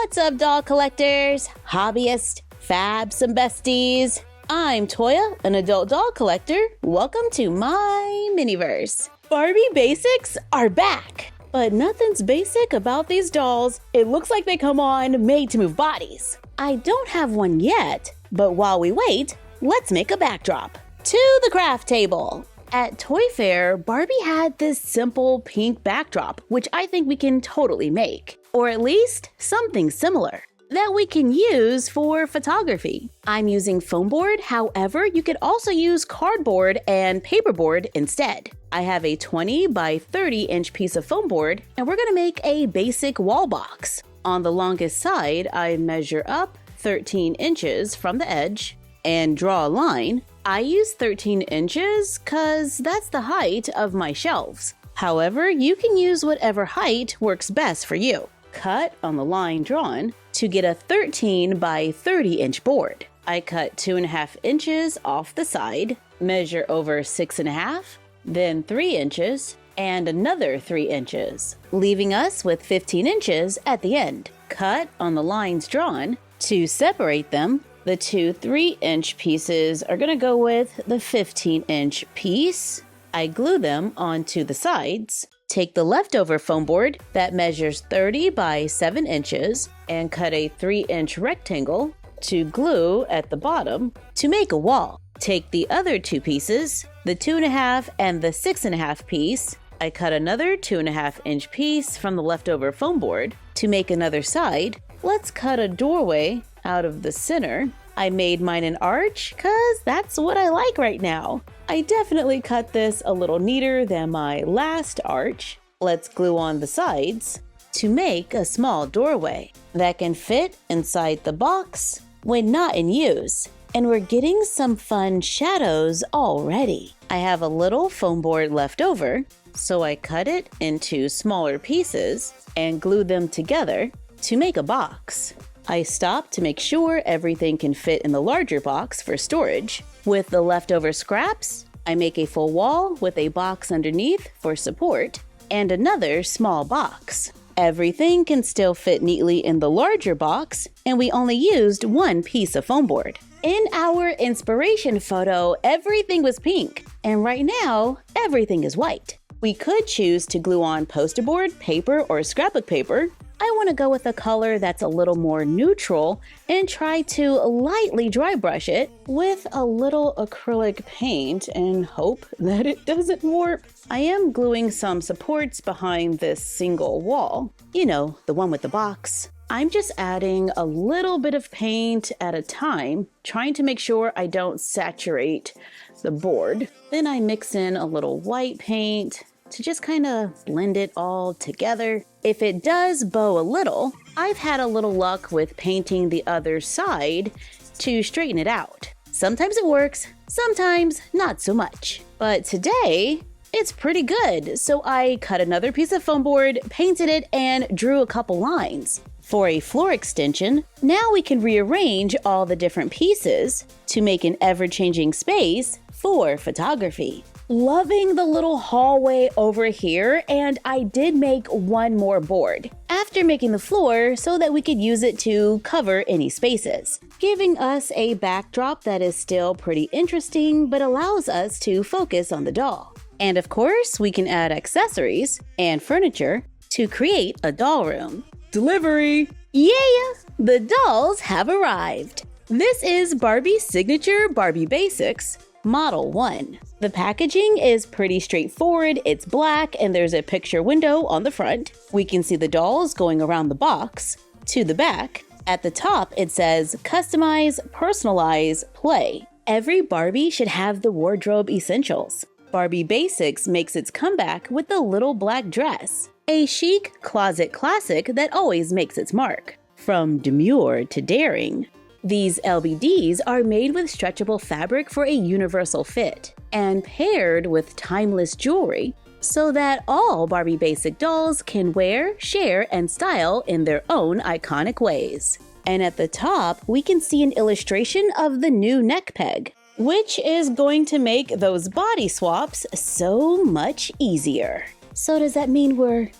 What's up, doll collectors, hobbyists, fabs, and besties? I'm Toya, an adult doll collector. Welcome to my miniverse. Barbie Basics are back, but nothing's basic about these dolls. It looks like they come on made to move bodies. I don't have one yet, but while we wait, let's make a backdrop. To the craft table. At Toy Fair, Barbie had this simple pink backdrop, which I think we can totally make. Or at least something similar that we can use for photography. I'm using foam board, however, you could also use cardboard and paperboard instead. I have a 20 by 30 inch piece of foam board, and we're gonna make a basic wall box. On the longest side, I measure up 13 inches from the edge and draw a line. I use 13 inches cause that's the height of my shelves. However, you can use whatever height works best for you. Cut on the line drawn to get a 13 by 30 inch board. I cut 2.5 inches off the side, measure over 6.5, then 3 inches, and another 3 inches, leaving us with 15 inches at the end. Cut on the lines drawn. To separate them, the two 3-inch pieces are going to go with the 15-inch piece. I glue them onto the sides. Take the leftover foam board that measures 30 by 7 inches and cut a 3-inch rectangle to glue at the bottom to make a wall. Take the other two pieces, the 2.5 and the 6.5 piece. I cut another 2.5-inch piece from the leftover foam board to make another side. Let's cut a doorway out of the center. I made mine an arch cause that's what I like right now. I definitely cut this a little neater than my last arch. Let's glue on the sides to make a small doorway that can fit inside the box when not in use. And we're getting some fun shadows already. I have a little foam board left over, so I cut it into smaller pieces and glue them together to make a box. I stop to make sure everything can fit in the larger box for storage. With the leftover scraps, I make a full wall with a box underneath for support and another small box. Everything can still fit neatly in the larger box, and we only used one piece of foam board. In our inspiration photo, everything was pink, and right now, everything is white. We could choose to glue on poster board, paper, or scrapbook paper. I want to go with a color that's a little more neutral and try to lightly dry brush it with a little acrylic paint and hope that it doesn't warp. I am gluing some supports behind this single wall. You know, the one with the box. I'm just adding a little bit of paint at a time, trying to make sure I don't saturate the board. Then I mix in a little white paint to just kind of blend it all together. If it does bow a little, I've had a little luck with painting the other side to straighten it out. Sometimes it works, sometimes not so much. But today, it's pretty good. So I cut another piece of foam board, painted it, and drew a couple lines. For a floor extension, now we can rearrange all the different pieces to make an ever-changing space for photography. Loving the little hallway over here, and I did make one more board after making the floor so that we could use it to cover any spaces, giving us a backdrop that is still pretty interesting but allows us to focus on the doll. And of course, we can add accessories and furniture to create a doll room. Delivery! Yeah! The dolls have arrived! This is Barbie's signature Barbie Basics Model 1. The packaging is pretty straightforward. It's black and there's a picture window on the front. We can see the dolls going around the box. To the back, at the top it says customize, personalize, play. Every Barbie should have the wardrobe essentials. Barbie Basics makes its comeback with the little black dress, a chic closet classic that always makes its mark. From demure to daring. These LBDs are made with stretchable fabric for a universal fit and paired with timeless jewelry so that all Barbie Basic dolls can wear, share, and style in their own iconic ways. And at the top, we can see an illustration of the new neck peg, which is going to make those body swaps so much easier. So does that mean we're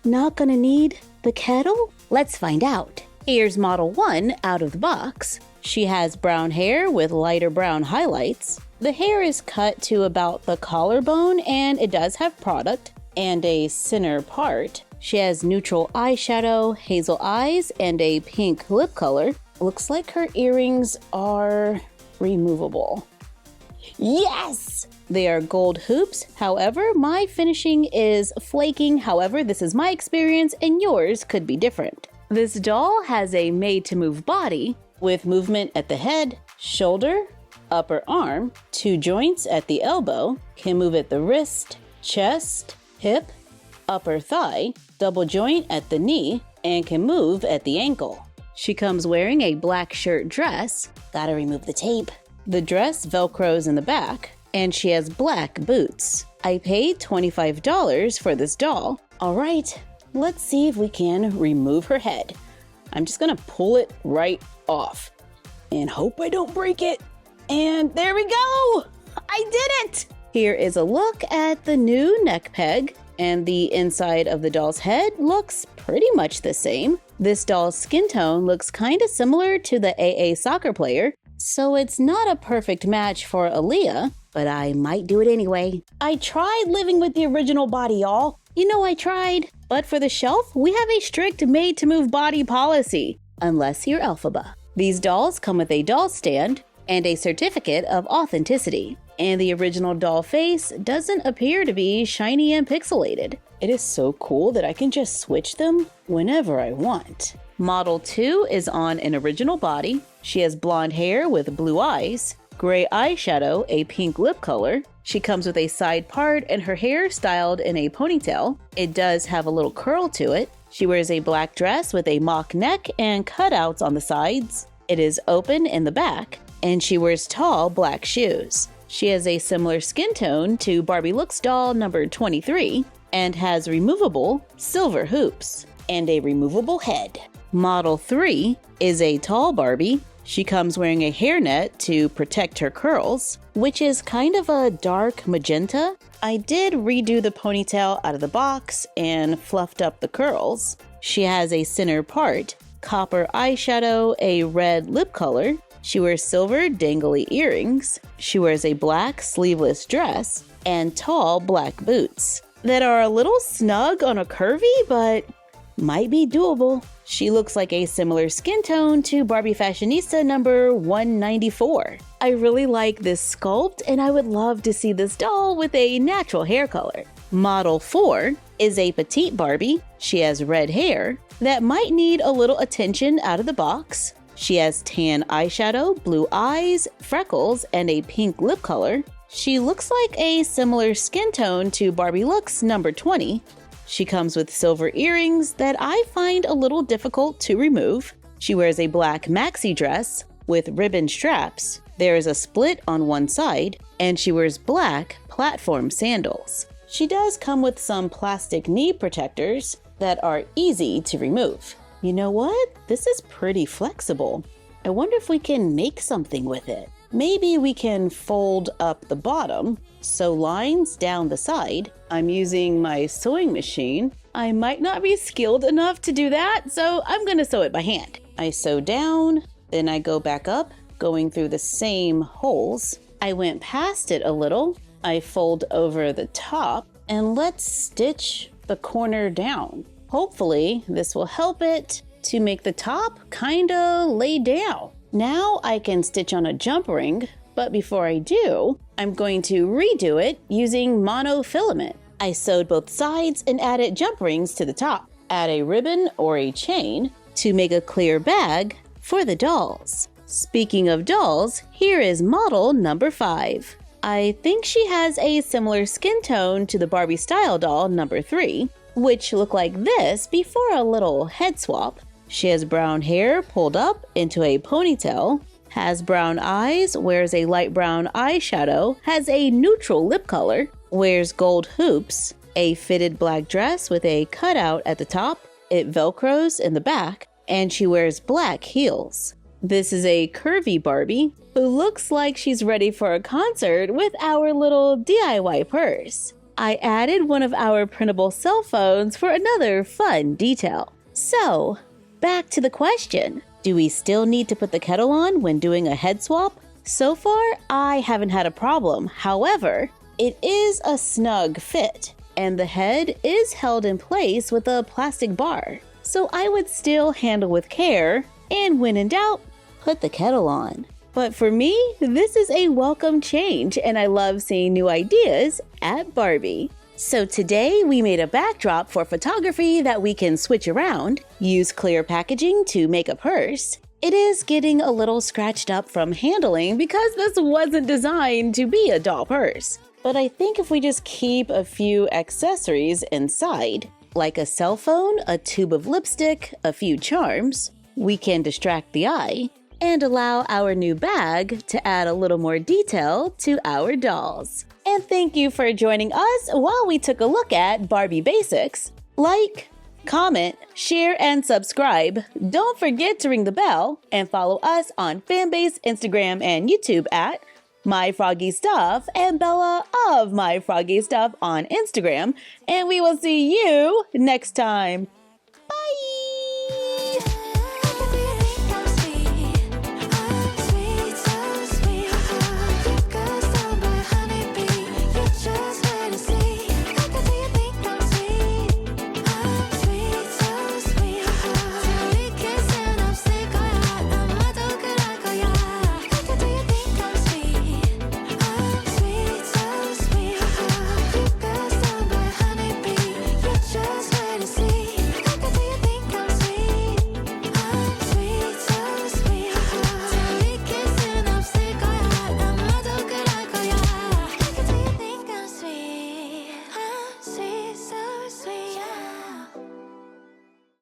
not gonna need the kettle? Let's find out. Here's model 1 out of the box. She has brown hair with lighter brown highlights. The hair is cut to about the collarbone and it does have product and a center part. She has neutral eyeshadow, hazel eyes, and a pink lip color. Looks like her earrings are removable. Yes! They are gold hoops. However, my finishing is flaking. However, this is my experience and yours could be different. This doll has a made-to-move body with movement at the head, shoulder, upper arm, 2 joints at the elbow, can move at the wrist, chest, hip, upper thigh, double joint at the knee, and can move at the ankle. She comes wearing a black shirt dress. Gotta remove the tape. The dress velcros in the back, and she has black boots. I paid $25 for this doll. All right, let's see if we can remove her head. I'm just gonna pull it right off and hope I don't break it. And there we go! I did it! Here is a look at the new neck peg, and the inside of the doll's head looks pretty much the same. This doll's skin tone looks kinda similar to the AA soccer player, so it's not a perfect match for Aaliyah, but I might do it anyway. I tried living with the original body, y'all. You know I tried. But for the shelf, we have a strict made-to-move body policy, unless you're Elphaba. These dolls come with a doll stand and a certificate of authenticity. And the original doll face doesn't appear to be shiny and pixelated. It is so cool that I can just switch them whenever I want. Model 2 is on an original body. She has blonde hair with blue eyes, gray eyeshadow, a pink lip color. She comes with a side part and her hair styled in a ponytail. It does have a little curl to it. She wears a black dress with a mock neck and cutouts on the sides. It is open in the back, and she wears tall black shoes. She has a similar skin tone to Barbie Looks doll number 23 and has removable silver hoops and a removable head. Model 3 is a tall Barbie. She comes wearing a hairnet to protect her curls, which is kind of a dark magenta. I did redo the ponytail out of the box and fluffed up the curls. She has a center part, copper eyeshadow, a red lip color. She wears silver dangly earrings. She wears a black sleeveless dress and tall black boots that are a little snug on a curvy, but might be doable. She looks like a similar skin tone to Barbie Fashionista number 194. I really like this sculpt and I would love to see this doll with a natural hair color. Model 4 is a petite Barbie. She has red hair that might need a little attention out of the box. She has tan eyeshadow, blue eyes, freckles, and a pink lip color. She looks like a similar skin tone to Barbie Looks number 20. She comes with silver earrings that I find a little difficult to remove. She wears a black maxi dress with ribbon straps. There is a split on one side, and she wears black platform sandals. She does come with some plastic knee protectors that are easy to remove. You know what? This is pretty flexible. I wonder if we can make something with it. Maybe we can fold up the bottom, sew lines down the side. I'm using my sewing machine. I might not be skilled enough to do that, so I'm gonna sew it by hand. I sew down, then I go back up, going through the same holes. I went past it a little. I fold over the top, and let's stitch the corner down. Hopefully, this will help it to make the top kinda lay down. Now I can stitch on a jump ring, but before I do, I'm going to redo it using monofilament. I sewed both sides and added jump rings to the top. Add a ribbon or a chain to make a clear bag for the dolls. Speaking of dolls, here is model number 5. I think she has a similar skin tone to the Barbie style doll number 3, which look like this before a little head swap. She has brown hair pulled up into a ponytail, has brown eyes, wears a light brown eyeshadow, has a neutral lip color, wears gold hoops, a fitted black dress with a cutout at the top, it velcros in the back, and she wears black heels. This is a curvy Barbie who looks like she's ready for a concert with our little DIY purse. I added one of our printable cell phones for another fun detail. So, back to the question. Do we still need to put the kettle on when doing a head swap? So far, I haven't had a problem. However, it is a snug fit, and the head is held in place with a plastic bar. So I would still handle with care, and when in doubt, put the kettle on. But for me, this is a welcome change, and I love seeing new ideas at Barbie. So today we made a backdrop for photography that we can switch around, use clear packaging to make a purse. It is getting a little scratched up from handling because this wasn't designed to be a doll purse. But I think if we just keep a few accessories inside, like a cell phone, a tube of lipstick, a few charms, we can distract the eye and allow our new bag to add a little more detail to our dolls. And thank you for joining us while we took a look at Barbie Basics. Like, comment, share, and subscribe. Don't forget to ring the bell and follow us on Fanbase, Instagram, and YouTube at MyFroggyStuff and Bella of MyFroggyStuff on Instagram. And we will see you next time.